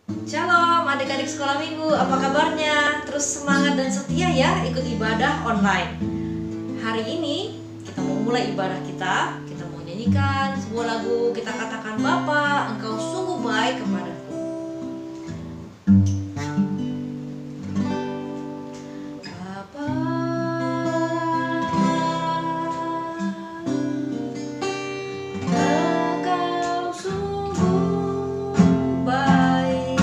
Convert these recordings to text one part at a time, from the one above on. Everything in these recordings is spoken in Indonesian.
Shalom adik-adik sekolah minggu, apa kabarnya? Terus semangat dan setia ya ikut ibadah online. Hari ini kita mau mulai ibadah kita mau nyanyikan sebuah lagu. Kita katakan, Bapa, Engkau sungguh baik kepadaku. Bapa, Engkau sungguh baik,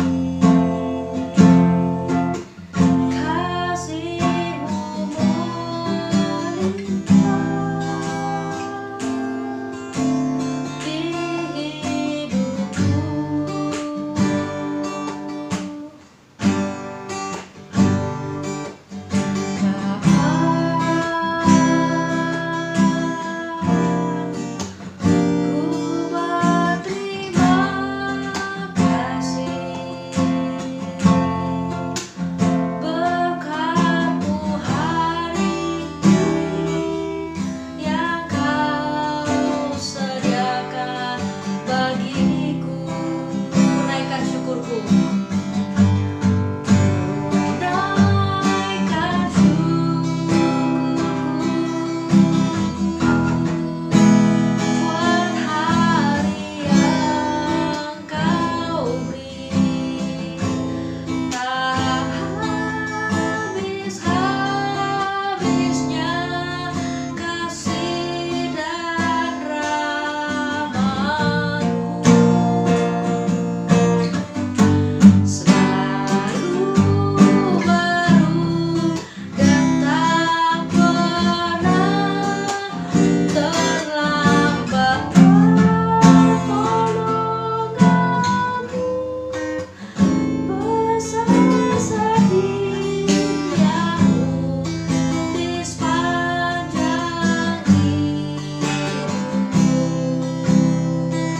kasih-Mu melimpah di hidupku.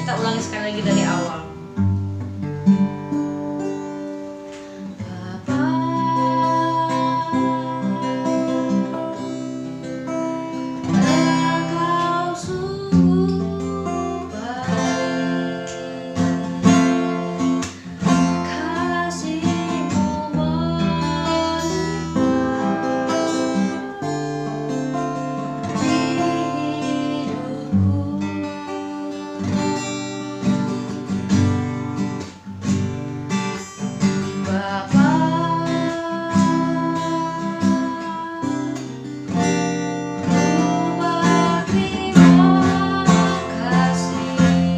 Kita ulangi sekali lagi dari awal. Bapa, Engkau sungguh baik, kasih-Mu melimpah di hidupku. Bapa, ku berterima kasih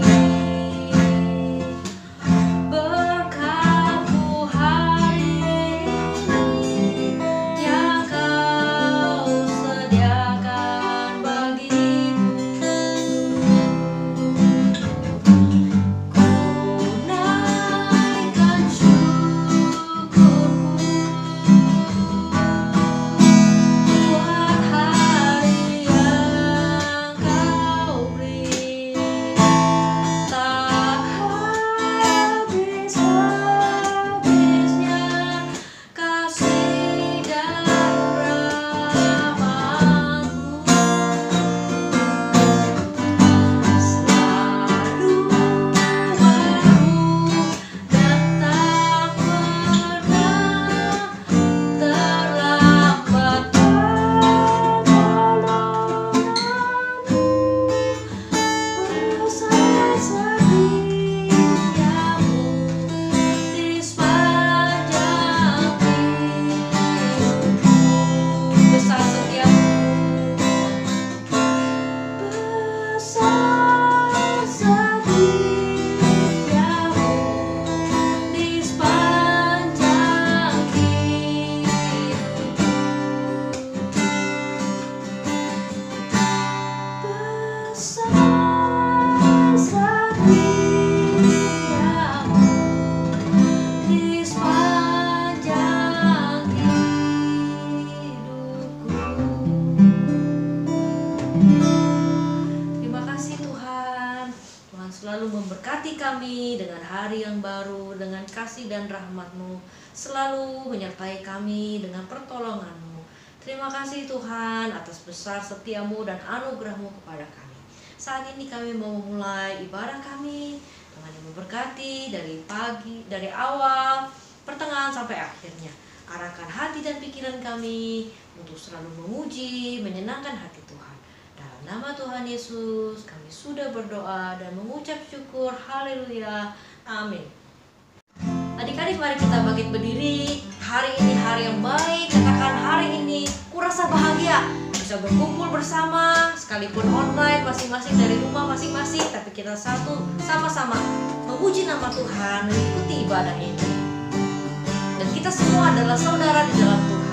berkat-Mu hari ini yang Kau sediakan bagiku. Ku naikkan syukurku buat hari yang Kau beri. Tak habis-habisnya kasih dan rahmat-Mu, selalu baru dan tak pernah terlambat pertolongan-Mu, besar setiamu di sepanjang hidupku. Besar setiamu, besar setiamu di sepanjang hidupku. Besar setiamu di sepanjang hidupku. Terima kasih Tuhan. Tuhan selalu memberkati kami dengan hari yang baru, dengan kasih dan rahmat-Mu, selalu menyertai kami dengan pertolongan-Mu. Terima kasih Tuhan atas besar setiamu dan anugerah-Mu kepada kami. Saat ini kami mau memulai ibadah kami Tuhan yang memberkati dari pagi, dari awal, pertengahan sampai akhirnya. Arahkan hati dan pikiran kami untuk selalu memuji, menyenangkan hati Tuhan. Dalam nama Tuhan Yesus, kami sudah berdoa dan mengucap syukur. Haleluya. Amin. Adik-adik, mari kita bangkit berdiri. Hari ini hari yang baik. Katakan, hari ini kurasa bahagia bisa berkumpul bersama, sekalipun online, masing-masing dari rumah masing-masing, tapi kita satu sama-sama memuji nama Tuhan, mengikuti ibadah ini. Dan kita semua adalah saudara di dalam Tuhan.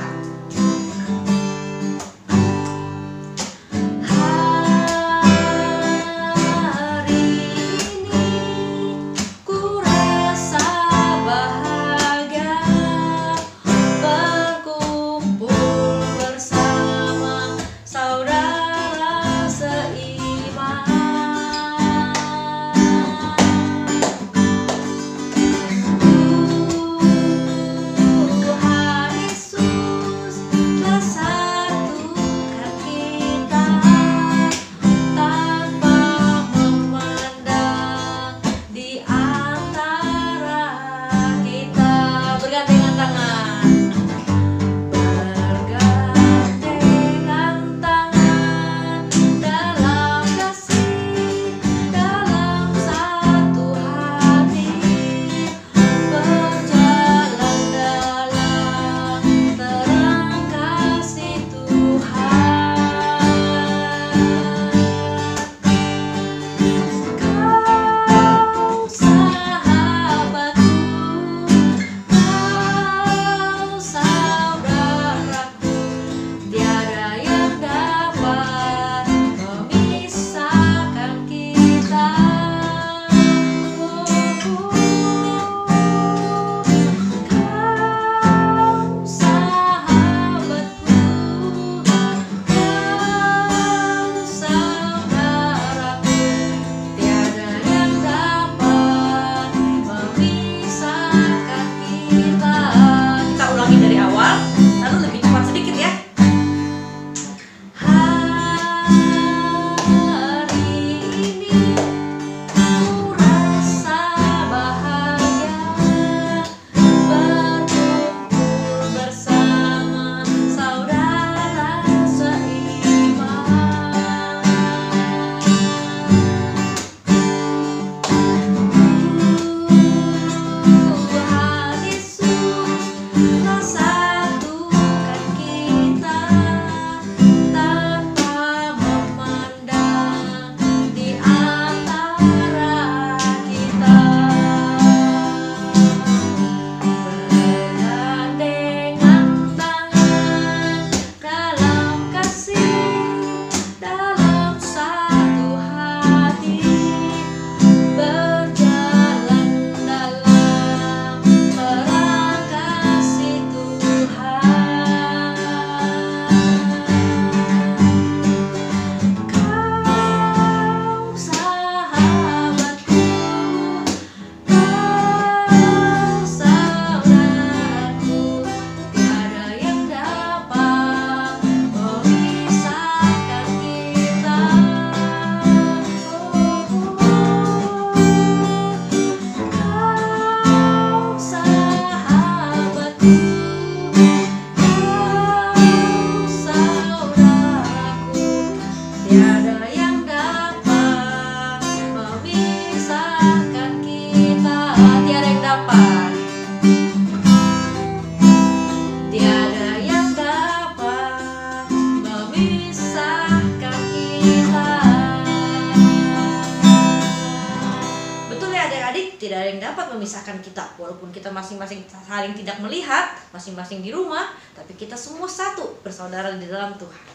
Tidak ada yang dapat memisahkan kita, walaupun kita masing-masing saling tidak melihat, masing-masing di rumah, tapi kita semua satu, bersaudara di dalam Tuhan.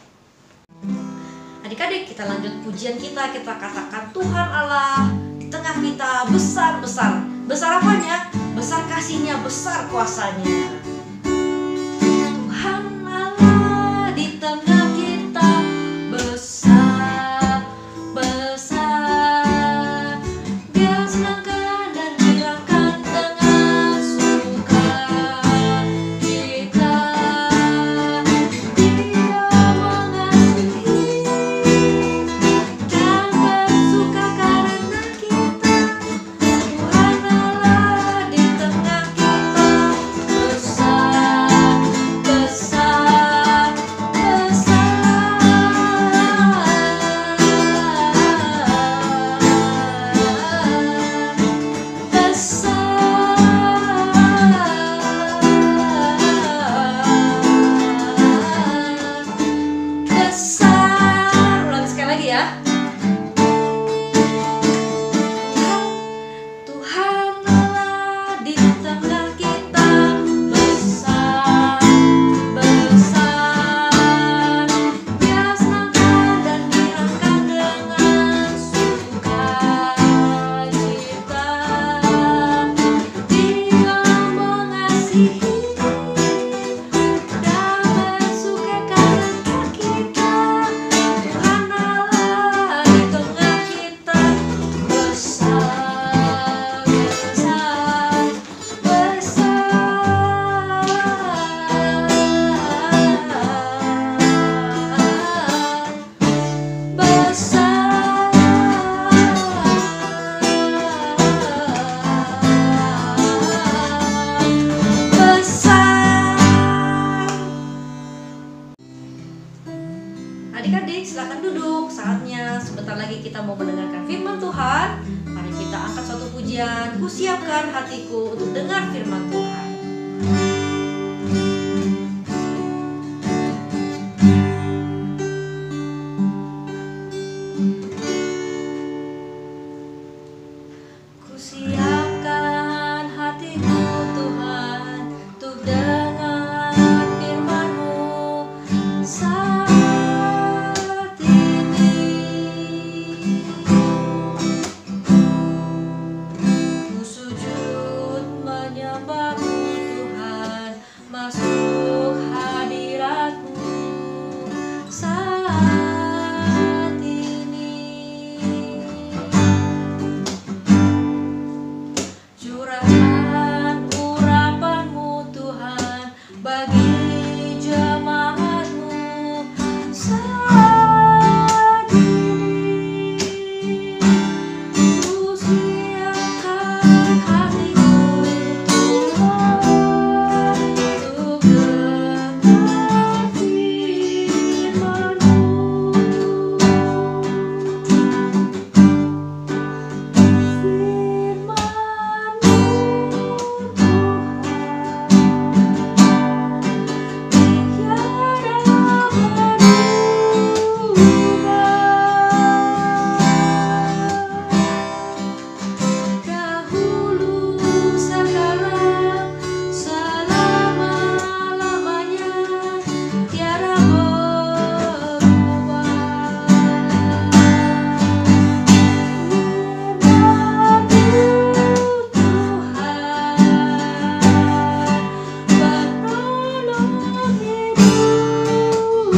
Adik-adik, kita lanjut pujian kita katakan Tuhan Allah di tengah kita besar-besar. Besar apanya? Besar kasih-Nya, besar kuasa-Nya. Tuhan Allah di tengah kita besar, besar. Dia senangkan dan gembirakan dengan suka kita. Dia mengasihi dan bersuka karena kita. masuk saatnya sebentar lagi kita mau mendengarkan firman Tuhan. Mari kita angkat suatu pujian, kusiapkan hatiku untuk dengar firman Tuhan. Kusiapkan hatiku Tuhan untuk dengar firman-Mu saat ini. Ku sujud menyembah-Mu Tuhan, masuk hadirat-Mu saat ini. Curahan urapan-Mu Tuhan bagi jemaat-Mu saat ini. Ku siapkan hatiku Tuhan untuk dengar firman-Mu. Dahulu, sekarang, selama-lamanya, tiada berubah. Firman-Mu Tuhan, penolong hidupku.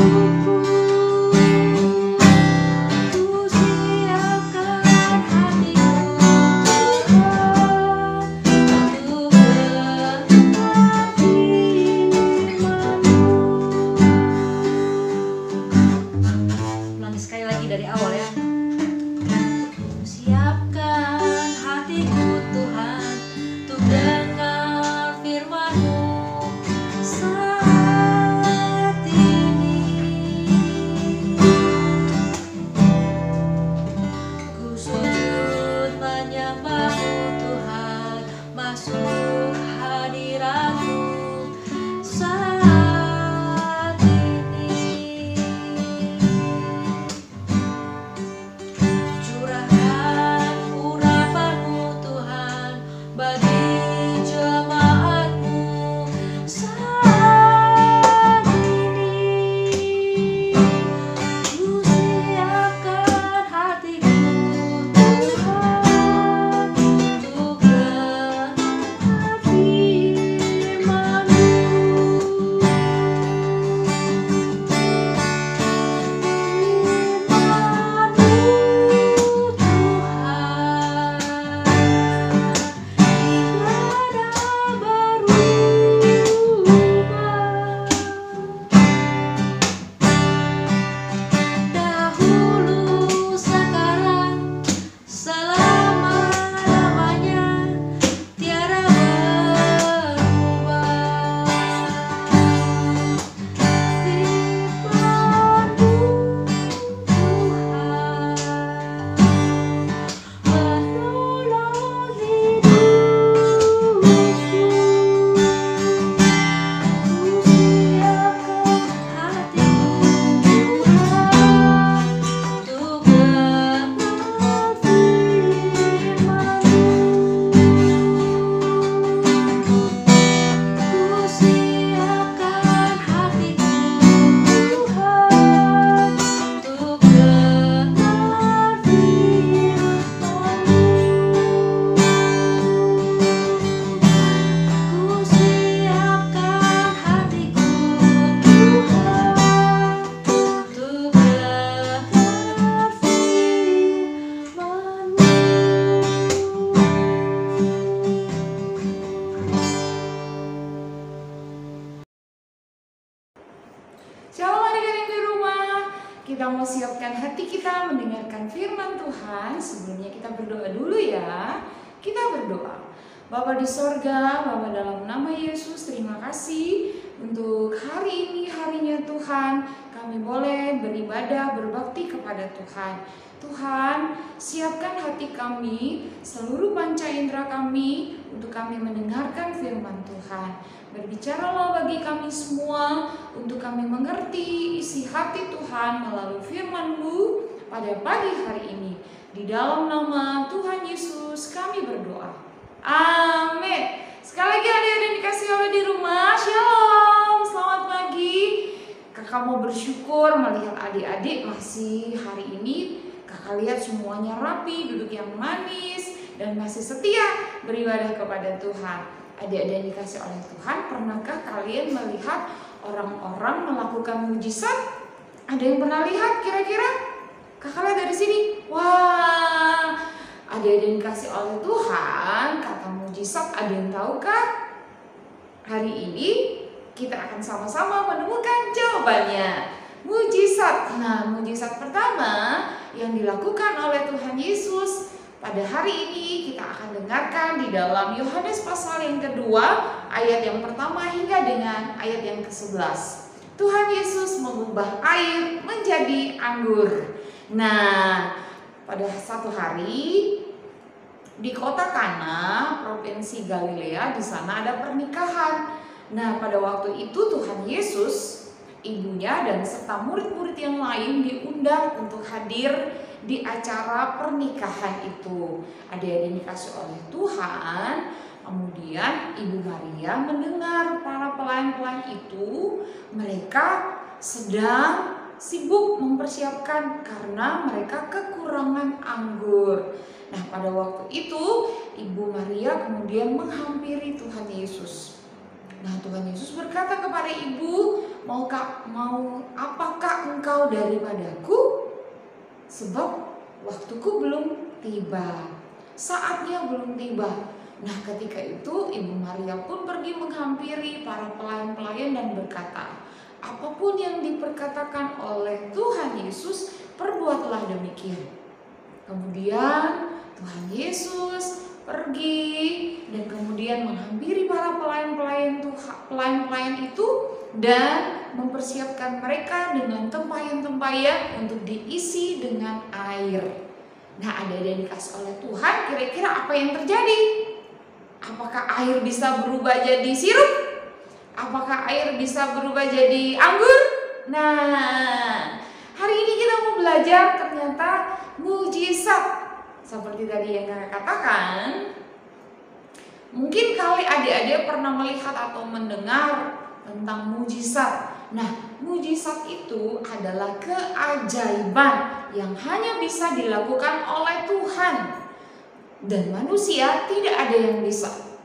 Ku siapkan hatiku Tuhan untuk dengar firman-Mu. Ulangi sekali lagi dari awal ya. Ku siapkan hatiku Tuhan untuk dengar firman-Mu saat ini. Ku sujud menyembah-Mu Tuhan, masuk hadirat-Mu saat ini. Curahan urapan-Mu Tuhan bagi jemaat-Mu saat ini. Ku siapkan hatiku Tuhan untuk dengar firman-Mu. Dahulu, sekarang, selama-lamanya, tiada berubah. Firman-Mu Tuhan, penolong hidupku. Ku siapkan hatiku Tuhan untuk dengar firman-Mu. Ku siapkan hatiku Tuhan untuk dengar firman-Mu. Ku siapkan hatiku Tuhan untuk dengar firman-Mu. Shalom adik-adik di rumah. Kita mau siapkan hati kita mendengarkan firman Tuhan. Sebelumnya kita berdoa dulu ya. Kita berdoa. Bapa di sorga, Bapa dalam nama Yesus, terima kasih untuk hari ini, harinya Tuhan, kami boleh beribadah, berbakti kepada Tuhan. Tuhan, siapkan hati kami, seluruh panca indera kami, untuk kami mendengarkan firman Tuhan. Berbicaralah bagi kami semua, untuk kami mengerti isi hati Tuhan melalui firman-Mu pada pagi hari ini. Di dalam nama Tuhan Yesus kami berdoa. Amin. Sekali lagi adik-adik dikasih Allah di rumah, shalom, selamat pagi. Kakak mau bersyukur melihat adik-adik masih hari ini. Kakak lihat semuanya rapi, duduk yang manis, dan masih setia beribadah kepada Tuhan. Adik-adik yang dikasih oleh Tuhan, pernahkah kalian melihat orang-orang melakukan mujizat? Ada yang pernah lihat kira-kira? Kakak lihat dari sini. Wah, adik-adik yang dikasih oleh Tuhan, kata mujizat ada yang tahukah? Hari ini kita akan sama-sama menemukan jawabannya. Mujizat. Nah, mujizat pertama yang dilakukan oleh Tuhan Yesus pada hari ini kita akan dengarkan di dalam Yohanes pasal yang kedua, ayat yang pertama hingga dengan ayat yang ke-11. Tuhan Yesus mengubah air menjadi anggur. Nah, pada satu hari di kota Kana, provinsi Galilea, di sana ada pernikahan. Nah, pada waktu itu Tuhan Yesus, ibunya dan serta murid-murid yang lain diundang untuk hadir di acara pernikahan itu. Adik-adik dikasih oleh Tuhan. Kemudian Ibu Maria mendengar para pelayan-pelayan itu, mereka sedang sibuk mempersiapkan karena mereka kekurangan anggur. Nah, pada waktu itu Ibu Maria kemudian menghampiri Tuhan Yesus. Nah, Tuhan Yesus berkata kepada ibu, mau apakah engkau daripadaku? Sebab waktuku belum tiba, saatnya belum tiba. Nah, ketika itu Ibu Maria pun pergi menghampiri para pelayan-pelayan dan berkata, apapun yang diperkatakan oleh Tuhan Yesus, perbuatlah demikian. Kemudian Tuhan Yesus pergi dan kemudian menghampiri para pelayan-pelayan itu dan mempersiapkan mereka dengan tempayan-tempayan untuk diisi dengan air. Nah, adik-adik dikasih oleh Tuhan, kira-kira apa yang terjadi? Apakah air bisa berubah jadi sirup? Apakah air bisa berubah jadi anggur? Nah, hari ini kita mau belajar ternyata mujizat. Seperti tadi yang kakak katakan, mungkin kali adik-adik pernah melihat atau mendengar tentang mujizat. Nah, mujizat itu adalah keajaiban yang hanya bisa dilakukan oleh Tuhan. Dan manusia tidak ada yang bisa.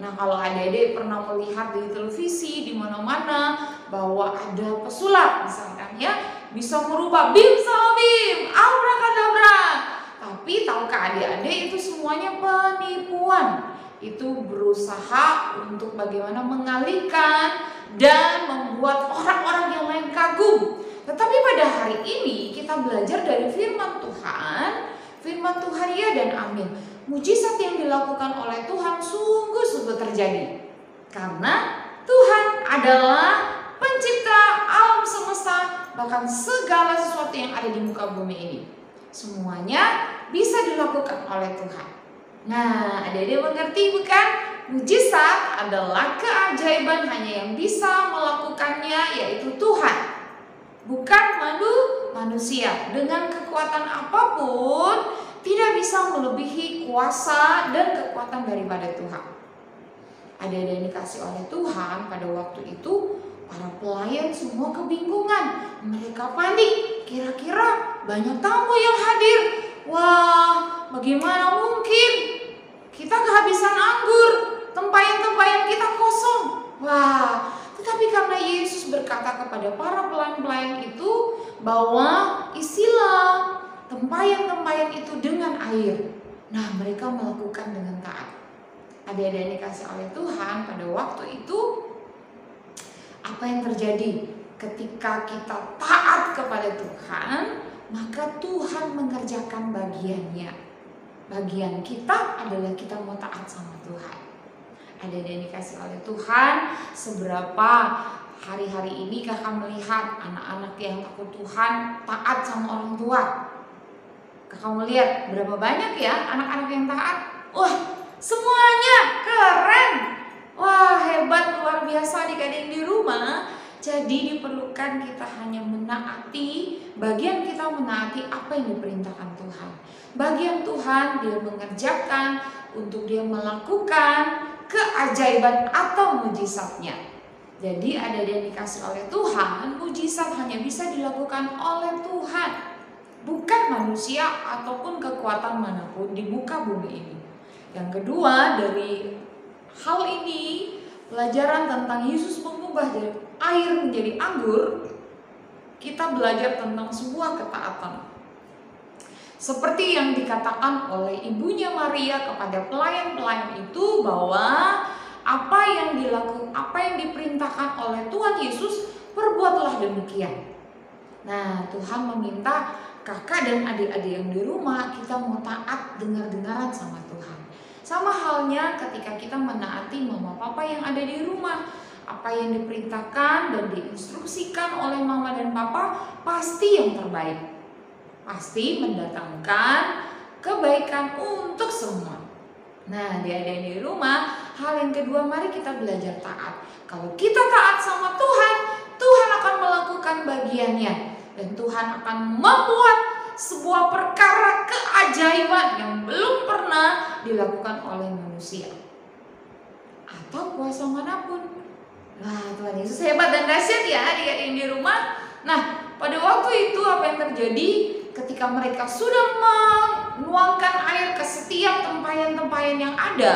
Nah, kalau adik-adik pernah melihat di televisi di mana-mana bahwa ada pesulap misalkan ya, bisa merubah bim sama bim, abrakadabra. Tapi tahukah adik-adik itu semuanya penipuan. Itu berusaha untuk bagaimana mengalihkan dan membuat orang-orang yang lain kagum. Tetapi pada hari ini kita belajar dari firman Tuhan ya dan amin. Mujizat yang dilakukan oleh Tuhan sungguh-sungguh terjadi. Karena Tuhan adalah pencipta alam semesta, bahkan segala sesuatu yang ada di muka bumi ini. Semuanya bisa dilakukan oleh Tuhan. Nah, adik-adik mengerti bukan? Mujizat adalah keajaiban hanya yang bisa melakukannya yaitu Tuhan. Bukan manusia. Dengan kekuatan apapun tidak bisa melebihi kuasa dan kekuatan daripada Tuhan. Adik-adik yang dikasih oleh Tuhan, pada waktu itu para pelayan semua kebingungan. Mereka panik, kira-kira banyak tamu yang hadir. Wah, bagaimana mungkin? Kita kehabisan anggur, tempayan-tempayan kita kosong. Wah, tetapi karena Yesus berkata kepada para pelayan-pelayan itu bahwa isilah tempayan-tempayan itu dengan air. Nah, mereka melakukan dengan taat. Adik-adik yang dikasih oleh Tuhan, pada waktu itu apa yang terjadi? Ketika kita taat kepada Tuhan, maka Tuhan mengerjakan bagiannya. Bagian kita adalah kita mau taat sama Tuhan. Adik-adik yang dikasih oleh Tuhan, seberapa hari-hari ini kakak melihat anak-anak yang takut Tuhan taat sama orang tua? Kakak melihat berapa banyak ya anak-anak yang taat? Wah, semuanya keren. Wah, hebat, luar biasa adik-adik di rumah. Jadi diperlukan kita hanya menaati, bagian kita menaati apa yang diperintahkan Tuhan. Bagian Tuhan dia mengerjakan untuk dia melakukan keajaiban atau mujizatnya. Jadi ada yang dikasih oleh Tuhan, mujizat hanya bisa dilakukan oleh Tuhan, bukan manusia ataupun kekuatan manapun di muka bumi ini. Yang kedua, dari hal ini pelajaran tentang Yesus mengubah dari air menjadi anggur, kita belajar tentang sebuah ketaatan. Seperti yang dikatakan oleh ibunya Maria kepada pelayan-pelayan itu, bahwa apa yang diperintahkan oleh Tuhan Yesus, perbuatlah demikian. Nah, Tuhan meminta kakak dan adik-adik yang di rumah, kita mau taat dengar-dengaran sama Tuhan. Sama halnya ketika kita menaati mama papa yang ada di rumah. Apa yang diperintahkan dan diinstruksikan oleh mama dan papa pasti yang terbaik. Pasti mendatangkan kebaikan untuk semua. Nah, adik-adik di rumah, hal yang kedua, mari kita belajar taat. Kalau kita taat sama Tuhan, Tuhan akan melakukan bagiannya. Dan Tuhan akan membuat sebuah perkara keajaiban yang belum pernah dilakukan oleh manusia atau kuasa manapun. Wah, Tuhan Yesus hebat dan dahsyat ya adik-adik di rumah. Nah, pada waktu itu apa yang terjadi? Ketika mereka sudah menuangkan air ke setiap tempayan-tempayan yang ada,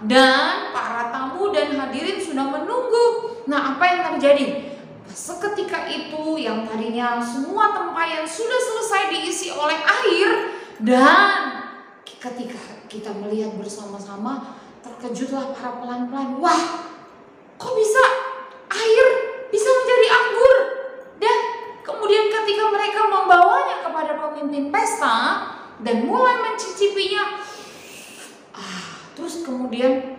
dan para tamu dan hadirin sudah menunggu. Nah, apa yang terjadi? Seketika itu yang tadinya semua tempayan sudah selesai diisi oleh air, dan ketika kita melihat bersama-sama, terkejutlah para pelan-pelan. Wah, kok bisa air bisa menjadi anggur? Dan kemudian ketika mereka membawanya kepada pemimpin pesta dan mulai mencicipinya, terus kemudian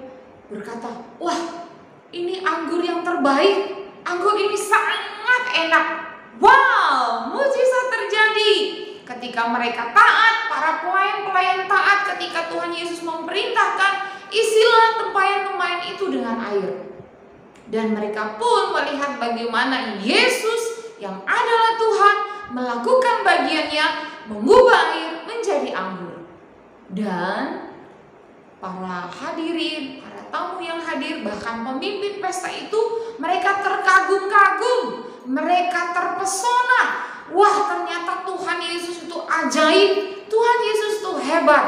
berkata, wah, ini anggur yang terbaik. Anggur ini sangat enak. Wow, mujizat terjadi. Ketika mereka taat, para pelayan-pelayan taat ketika Tuhan Yesus memerintahkan, isilah tempayan-tempayan itu dengan air. Dan mereka pun melihat bagaimana Yesus yang adalah Tuhan melakukan bagiannya, mengubah air menjadi anggur. Dan para hadirin, para tamu yang hadir, bahkan pemimpin pesta itu, mereka terkagum-kagum, mereka terpesona. Wah, ternyata Tuhan Yesus itu ajaib, Tuhan Yesus itu hebat.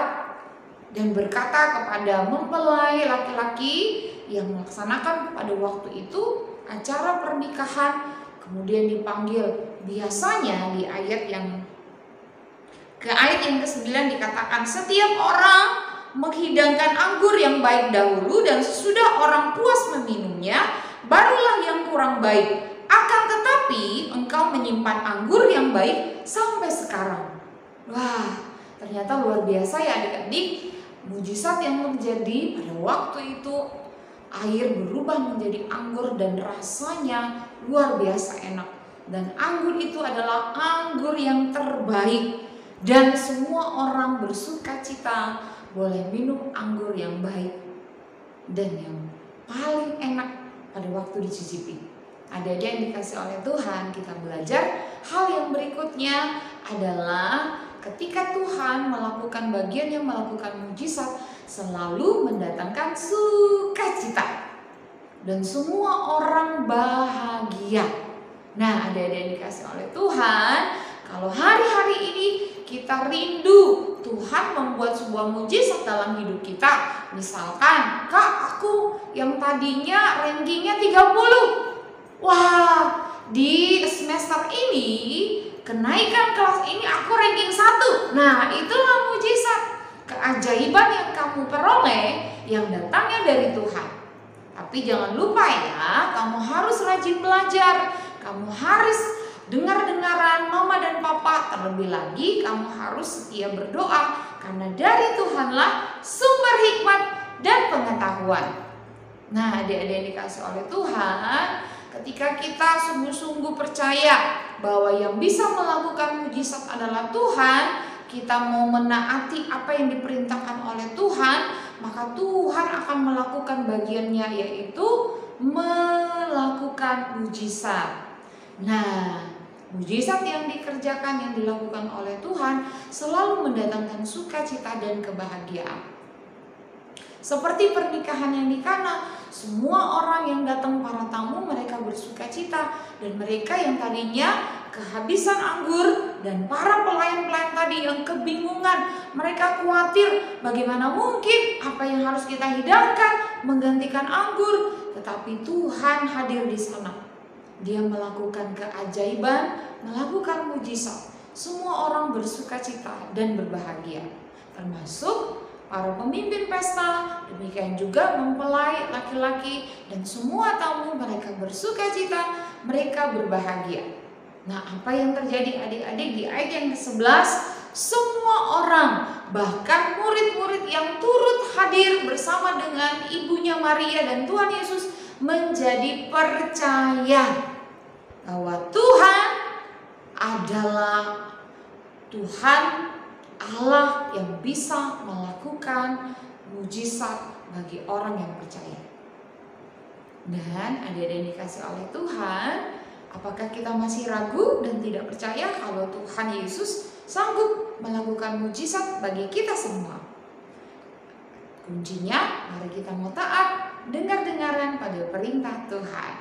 Dan berkata kepada mempelai laki-laki yang melaksanakan pada waktu itu acara pernikahan, kemudian dipanggil. Biasanya di ayat yang ke-9 dikatakan, setiap orang menghidangkan anggur yang baik dahulu, dan sesudah orang puas meminumnya, barulah yang kurang baik. Akan tetapi engkau menyimpan anggur yang baik sampai sekarang. Wah, ternyata luar biasa ya adik-adik. Mujizat yang terjadi pada waktu itu, air berubah menjadi anggur dan rasanya luar biasa enak. Dan anggur itu adalah anggur yang terbaik, dan semua orang bersuka cita boleh minum anggur yang baik dan yang paling enak pada waktu dicicipi. Ada yang dikasih oleh Tuhan, kita belajar hal yang berikutnya adalah ketika Tuhan melakukan bagiannya, melakukan mujizat, selalu mendatangkan sukacita dan semua orang bahagia. Nah, ada yang dikasih oleh Tuhan, kalau hari-hari ini kita rindu Tuhan membuat sebuah mujizat dalam hidup kita. Misalkan, Kak, aku yang tadinya rankingnya 30, wah, di semester ini kenaikan kelas ini aku ranking 1. Nah, itulah mujizat, keajaiban yang kamu peroleh yang datangnya dari Tuhan. Tapi jangan lupa ya, kamu harus rajin belajar, kamu harus dengar-dengaran mama dan papa. Terlebih lagi kamu harus setia berdoa, karena dari Tuhanlah sumber hikmat dan pengetahuan. Nah, adik-adik yang dikasih oleh Tuhan, ketika kita sungguh-sungguh percaya bahwa yang bisa melakukan mujizat adalah Tuhan, kita mau menaati apa yang diperintahkan oleh Tuhan, maka Tuhan akan melakukan bagiannya, yaitu melakukan mujizat. Nah, mujizat yang dikerjakan, yang dilakukan oleh Tuhan selalu mendatangkan sukacita dan kebahagiaan. Seperti pernikahan yang di Kana, semua orang yang datang, para tamu, mereka bersukacita. Dan mereka yang tadinya kehabisan anggur, dan para pelayan-pelayan tadi yang kebingungan, mereka khawatir bagaimana mungkin apa yang harus kita hidangkan menggantikan anggur. Tetapi Tuhan hadir di sana. Dia melakukan keajaiban, melakukan mujizat. Semua orang bersukacita dan berbahagia, termasuk para pemimpin pesta, demikian juga mempelai laki-laki dan semua tamu. Mereka bersukacita, mereka berbahagia. Nah, apa yang terjadi adik-adik di ayat yang ke-11? Semua orang, bahkan murid-murid yang turut hadir bersama dengan ibunya Maria dan Tuhan Yesus, menjadi percaya bahwa Tuhan adalah Tuhan Allah yang bisa melakukan mujizat bagi orang yang percaya. Dan adik-adik yang dikasih oleh Tuhan, apakah kita masih ragu dan tidak percaya kalau Tuhan Yesus sanggup melakukan mujizat bagi kita semua? Kuncinya, mari kita mau taat, dengar-dengaran pada perintah Tuhan.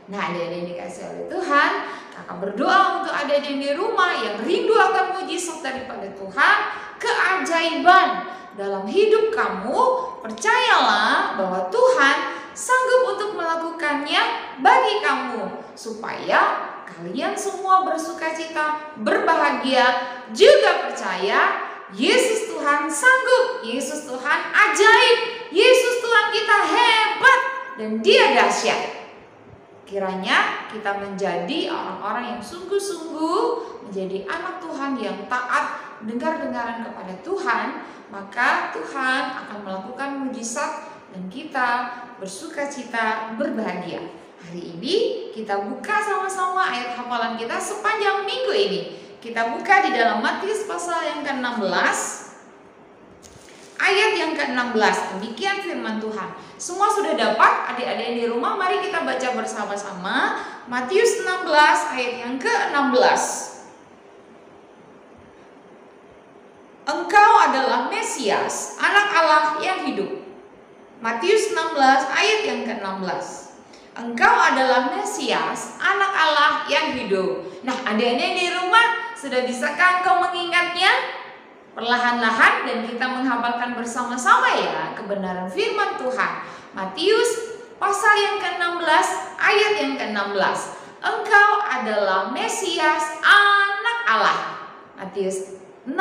Nah, adik-adik yang dikasih oleh Tuhan, kakak berdoa untuk adik-adik di rumah yang rindu akan mujizat daripada Tuhan, keajaiban dalam hidup kamu. Percayalah bahwa Tuhan sanggup untuk melakukannya bagi kamu, supaya kalian semua bersukacita, berbahagia, juga percaya Yesus Tuhan sanggup, Yesus Tuhan ajaib, Yesus Tuhan kita hebat, dan Dia dahsyat. Kiranya kita menjadi orang-orang yang sungguh-sungguh menjadi anak Tuhan yang taat, dengar-dengaran kepada Tuhan, maka Tuhan akan melakukan mujizat dan kita bersukacita, berbahagia. Hari ini kita buka sama-sama ayat hafalan kita sepanjang minggu ini. Kita buka di dalam Matius pasal yang ke-16, ayat yang ke-16. Demikian firman Tuhan. Semua sudah dapat? Adik-adik di rumah, mari kita baca bersama-sama Matius 16 ayat yang ke-16. Engkau adalah Mesias, anak Allah yang hidup. Matius 16 ayat yang ke-16. Engkau adalah Mesias, anak Allah yang hidup. Nah, adik-adik di rumah, sudah bisakah engkau mengingatnya? Perlahan-lahan dan kita menghafalkan bersama-sama ya kebenaran firman Tuhan. Matius pasal yang ke-16 ayat yang ke-16. Engkau adalah Mesias, anak Allah. Matius 16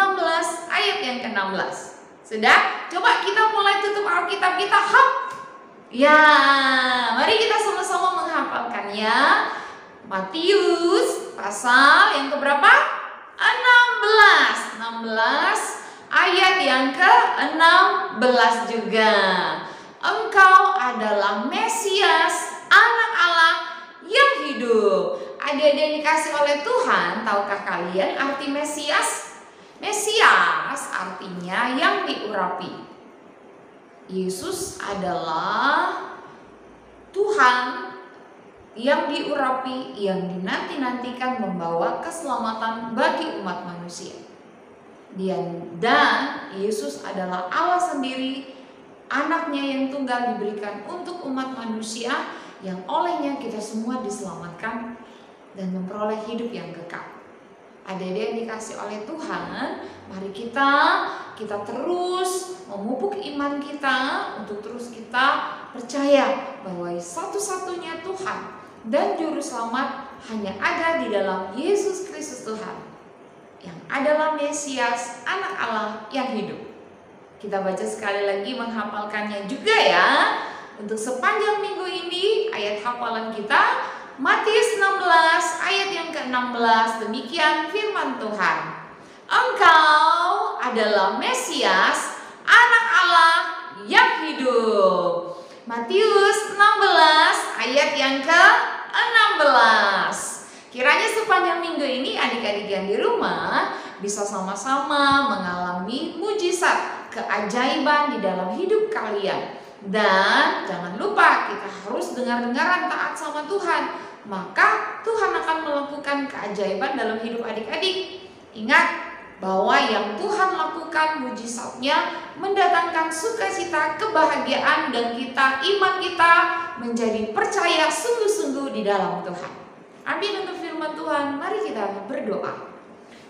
ayat yang ke-16. Sudah? Coba kita mulai tutup Alkitab kita. Hap. Ya, mari kita sama-sama menghafalkannya. Matius pasal yang keberapa? 16 ayat yang ke-16 juga. Engkau adalah Mesias, anak Allah yang hidup. Adik-adik yang dikasih oleh Tuhan, tahukah kalian arti Mesias? Mesias artinya yang diurapi. Yesus adalah Tuhan yang diurapi, yang dinanti-nantikan membawa keselamatan bagi umat manusia. Dan Yesus adalah Allah sendiri, anaknya yang tunggal diberikan untuk umat manusia, yang olehnya kita semua diselamatkan dan memperoleh hidup yang kekal. Adik-adik yang dikasih oleh Tuhan, mari kita terus memupuk iman kita untuk terus kita percaya bahwa satu-satunya Tuhan dan Juru Selamat hanya ada di dalam Yesus Kristus Tuhan, yang adalah Mesias, anak Allah yang hidup. Kita baca sekali lagi menghafalkannya juga ya. Untuk sepanjang minggu ini ayat hafalan kita Matius 16 ayat yang ke-16. Demikian firman Tuhan. Engkau adalah Mesias, anak Allah yang hidup. Matius ayat yang ke-16. Kiranya sepanjang minggu ini adik-adik yang di rumah bisa sama-sama mengalami mujizat, keajaiban di dalam hidup kalian. Dan jangan lupa kita harus dengar-dengaran taat sama Tuhan. Maka Tuhan akan melakukan keajaiban dalam hidup adik-adik. Ingat bahwa yang Tuhan lakukan mujizatnya mendatangkan sukacita, kebahagiaan, dan iman kita menjadi percaya sungguh-sungguh di dalam Tuhan. Amin untuk firman Tuhan. Mari kita berdoa.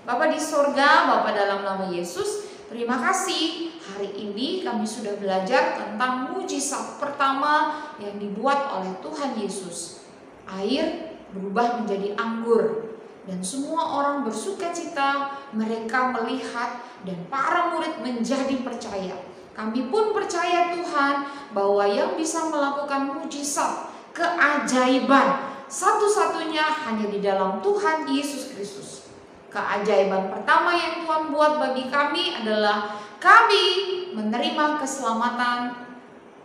Bapa di sorga, Bapa dalam nama Yesus, terima kasih hari ini kami sudah belajar tentang mujizat pertama yang dibuat oleh Tuhan Yesus. Air berubah menjadi anggur. Dan semua orang bersukacita, mereka melihat dan para murid menjadi percaya. Kami pun percaya Tuhan bahwa yang bisa melakukan mujizat, keajaiban, satu-satunya hanya di dalam Tuhan Yesus Kristus. Keajaiban pertama yang Tuhan buat bagi kami adalah kami menerima keselamatan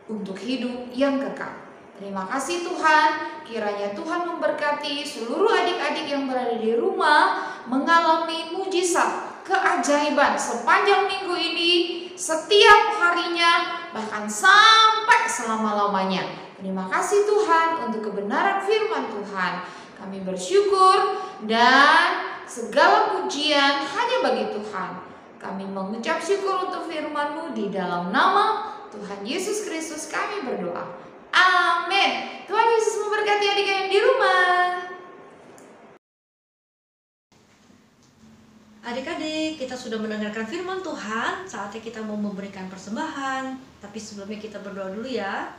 untuk hidup yang kekal. Terima kasih Tuhan, kiranya Tuhan memberkati seluruh adik-adik yang berada di rumah mengalami mujizat, keajaiban sepanjang minggu ini, setiap harinya, bahkan sampai selama-lamanya. Terima kasih Tuhan untuk kebenaran firman Tuhan. Kami bersyukur dan segala pujian hanya bagi Tuhan. Kami mengucap syukur untuk firman-Mu di dalam nama Tuhan Yesus Kristus kami berdoa. Amin. Tuhan Yesus memberkati adik yang di rumah. Adik-adik, kita sudah mendengarkan firman Tuhan. Saatnya kita mau memberikan persembahan. Tapi sebelumnya kita berdoa dulu ya.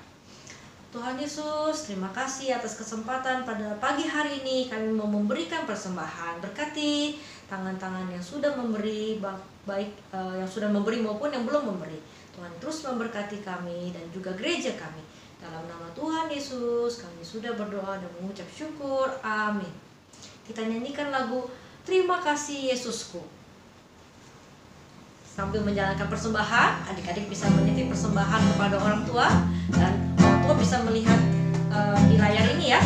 Tuhan Yesus, terima kasih atas kesempatan pada pagi hari ini kami mau memberikan persembahan. Berkati tangan-tangan yang sudah memberi, baik yang sudah memberi maupun yang belum memberi. Tuhan terus memberkati kami dan juga gereja kami. Dalam nama Tuhan Yesus, kami sudah berdoa dan mengucap syukur. Amin. Kita nyanyikan lagu Terima Kasih Yesusku. Sambil menjalankan persembahan, adik-adik bisa menitip persembahan kepada orang tua. Dan orang tua bisa melihat di layar ini ya.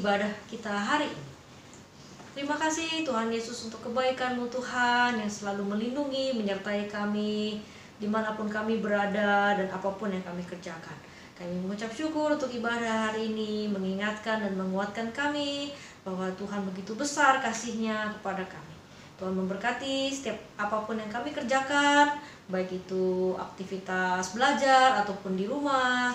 Ibadah kita hari ini. Terima kasih Tuhan Yesus untuk kebaikan-Mu Tuhan yang selalu melindungi, menyertai kami dimanapun kami berada dan apapun yang kami kerjakan. Kami mengucap syukur untuk ibadah hari ini, mengingatkan dan menguatkan kami bahwa Tuhan begitu besar kasih-Nya kepada kami. Tuhan memberkati setiap apapun yang kami kerjakan, baik itu aktivitas belajar ataupun di rumah.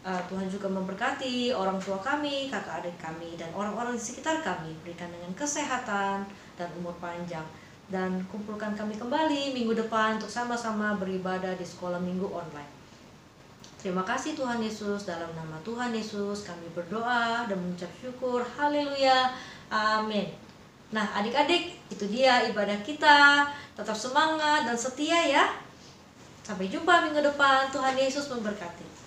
Tuhan juga memberkati orang tua kami, kakak adik kami, dan orang-orang di sekitar kami. Berikan dengan kesehatan dan umur panjang. Dan kumpulkan kami kembali minggu depan untuk sama-sama beribadah di sekolah minggu online. Terima kasih Tuhan Yesus. Dalam nama Tuhan Yesus kami berdoa dan mengucap syukur. Haleluya. Amin. Nah adik-adik, itu dia ibadah kita. Tetap semangat dan setia ya. Sampai jumpa minggu depan. Tuhan Yesus memberkati.